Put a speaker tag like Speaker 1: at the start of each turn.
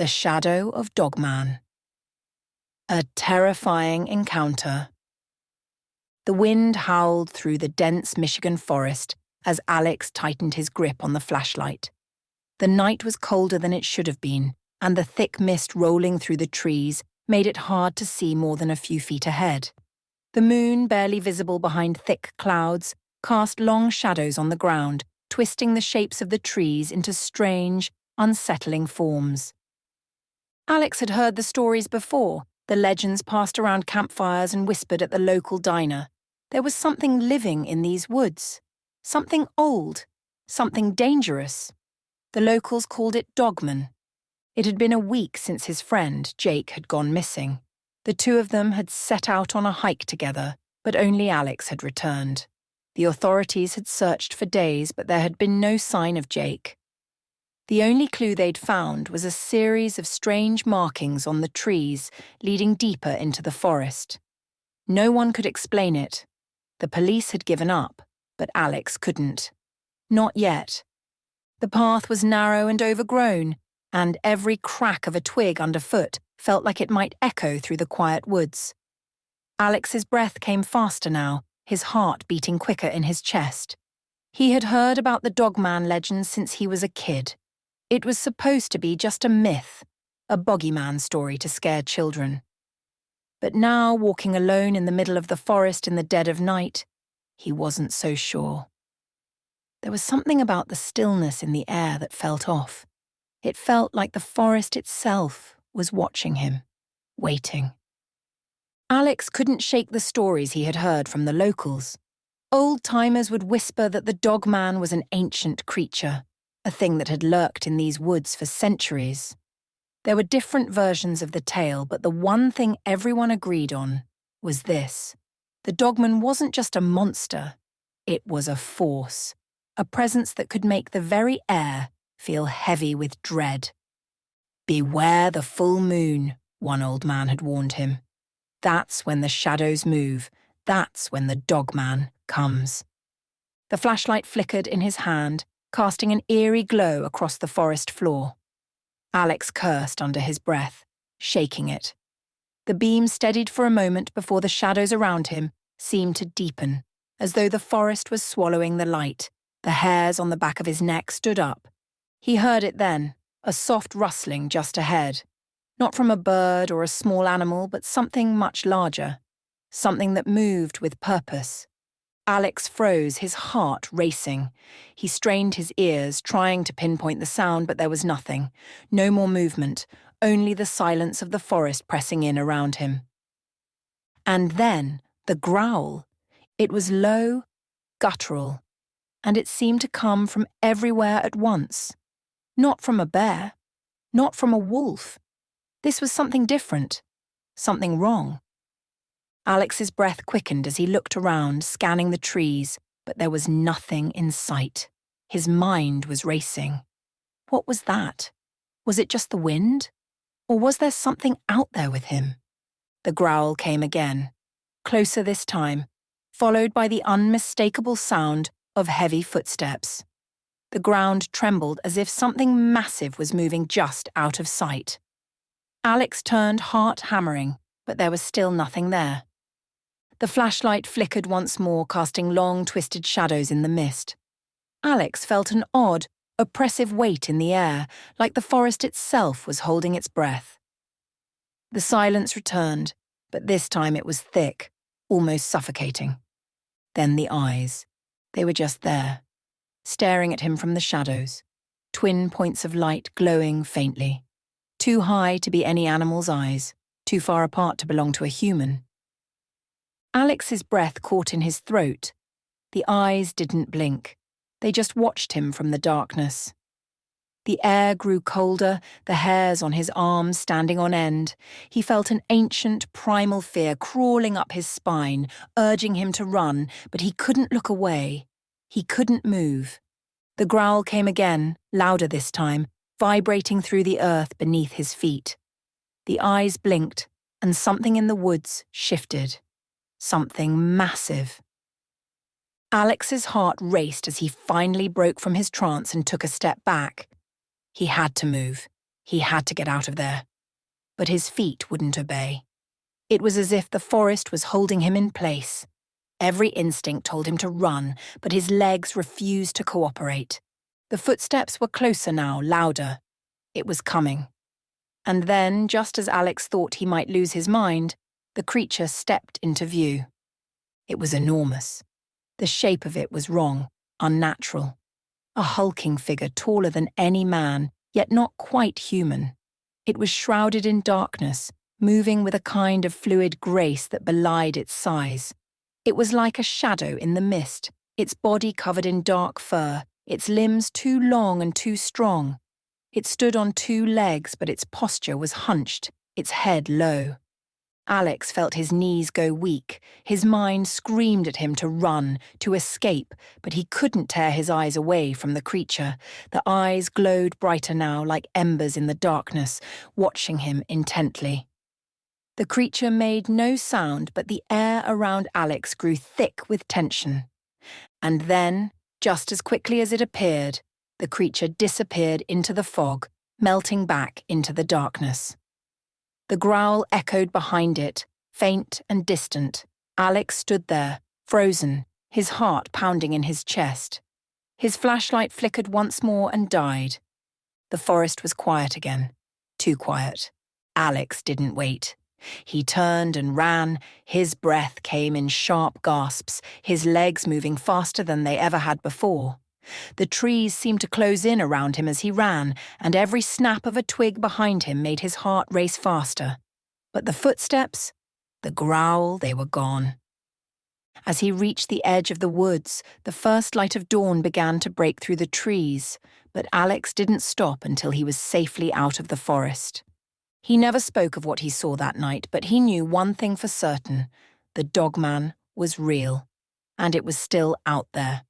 Speaker 1: The Shadow of Dogman. A terrifying encounter. The wind howled through the dense Michigan forest as Alex tightened his grip on the flashlight. The night was colder than it should have been, and the thick mist rolling through the trees made it hard to see more than a few feet ahead. The moon, barely visible behind thick clouds, cast long shadows on the ground, twisting the shapes of the trees into strange, unsettling forms. Alex had heard the stories before, the legends passed around campfires and whispered at the local diner. There was something living in these woods. Something old. Something dangerous. The locals called it Dogman. It had been a week since his friend, Jake, had gone missing. The two of them had set out on a hike together, but only Alex had returned. The authorities had searched for days, but there had been no sign of Jake. The only clue they'd found was a series of strange markings on the trees leading deeper into the forest. No one could explain it. The police had given up, but Alex couldn't. Not yet. The path was narrow and overgrown, and every crack of a twig underfoot felt like it might echo through the quiet woods. Alex's breath came faster now, his heart beating quicker in his chest. He had heard about the Dogman legend since he was a kid. It was supposed to be just a myth, a bogeyman story to scare children. But now, walking alone in the middle of the forest in the dead of night, he wasn't so sure. There was something about the stillness in the air that felt off. It felt like the forest itself was watching him, waiting. Alex couldn't shake the stories he had heard from the locals. Old-timers would whisper that the Dogman was an ancient creature, a thing that had lurked in these woods for centuries. There were different versions of the tale, but the one thing everyone agreed on was this. The Dogman wasn't just a monster, it was a force, a presence that could make the very air feel heavy with dread. "Beware the full moon," one old man had warned him. "That's when the shadows move, that's when the Dogman comes." The flashlight flickered in his hand, casting an eerie glow across the forest floor. Alex cursed under his breath, shaking it. The beam steadied for a moment before the shadows around him seemed to deepen, as though the forest was swallowing the light. The hairs on the back of his neck stood up. He heard it then, a soft rustling just ahead. Not from a bird or a small animal, but something much larger. Something that moved with purpose. Alex froze, his heart racing. He strained his ears, trying to pinpoint the sound, but there was nothing. No more movement, only the silence of the forest pressing in around him. And then, the growl. It was low, guttural, and it seemed to come from everywhere at once. Not from a bear, not from a wolf. This was something different, something wrong. Alex's breath quickened as he looked around, scanning the trees, but there was nothing in sight. His mind was racing. What was that? Was it just the wind? Or was there something out there with him? The growl came again, closer this time, followed by the unmistakable sound of heavy footsteps. The ground trembled as if something massive was moving just out of sight. Alex turned, heart hammering, but there was still nothing there. The flashlight flickered once more, casting long, twisted shadows in the mist. Alex felt an odd, oppressive weight in the air, like the forest itself was holding its breath. The silence returned, but this time it was thick, almost suffocating. Then the eyes. They were just there, staring at him from the shadows, twin points of light glowing faintly. Too high to be any animal's eyes, too far apart to belong to a human. Alex's breath caught in his throat. The eyes didn't blink. They just watched him from the darkness. The air grew colder, the hairs on his arms standing on end. He felt an ancient, primal fear crawling up his spine, urging him to run, but he couldn't look away. He couldn't move. The growl came again, louder this time, vibrating through the earth beneath his feet. The eyes blinked, and something in the woods shifted. Something massive. Alex's heart raced as he finally broke from his trance and took a step back. He had to move. He had to get out of there. But his feet wouldn't obey. It was as if the forest was holding him in place. Every instinct told him to run, but his legs refused to cooperate. The footsteps were closer now, louder. It was coming. And then, just as Alex thought he might lose his mind, the creature stepped into view. It was enormous. The shape of it was wrong, unnatural. A hulking figure taller than any man, yet not quite human. It was shrouded in darkness, moving with a kind of fluid grace that belied its size. It was like a shadow in the mist, its body covered in dark fur, its limbs too long and too strong. It stood on two legs, but its posture was hunched, its head low. Alex felt his knees go weak. His mind screamed at him to run, to escape, but he couldn't tear his eyes away from the creature. The eyes glowed brighter now, like embers in the darkness, watching him intently. The creature made no sound, but the air around Alex grew thick with tension. And then, just as quickly as it appeared, the creature disappeared into the fog, melting back into the darkness. The growl echoed behind it, faint and distant. Alex stood there, frozen, his heart pounding in his chest. His flashlight flickered once more and died. The forest was quiet again. Too quiet. Alex didn't wait. He turned and ran. His breath came in sharp gasps, his legs moving faster than they ever had before. The trees seemed to close in around him as he ran, and every snap of a twig behind him made his heart race faster. But the footsteps, the growl, they were gone. As he reached the edge of the woods, the first light of dawn began to break through the trees, but Alex didn't stop until he was safely out of the forest. He never spoke of what he saw that night, but he knew one thing for certain: the Dogman was real, and it was still out there.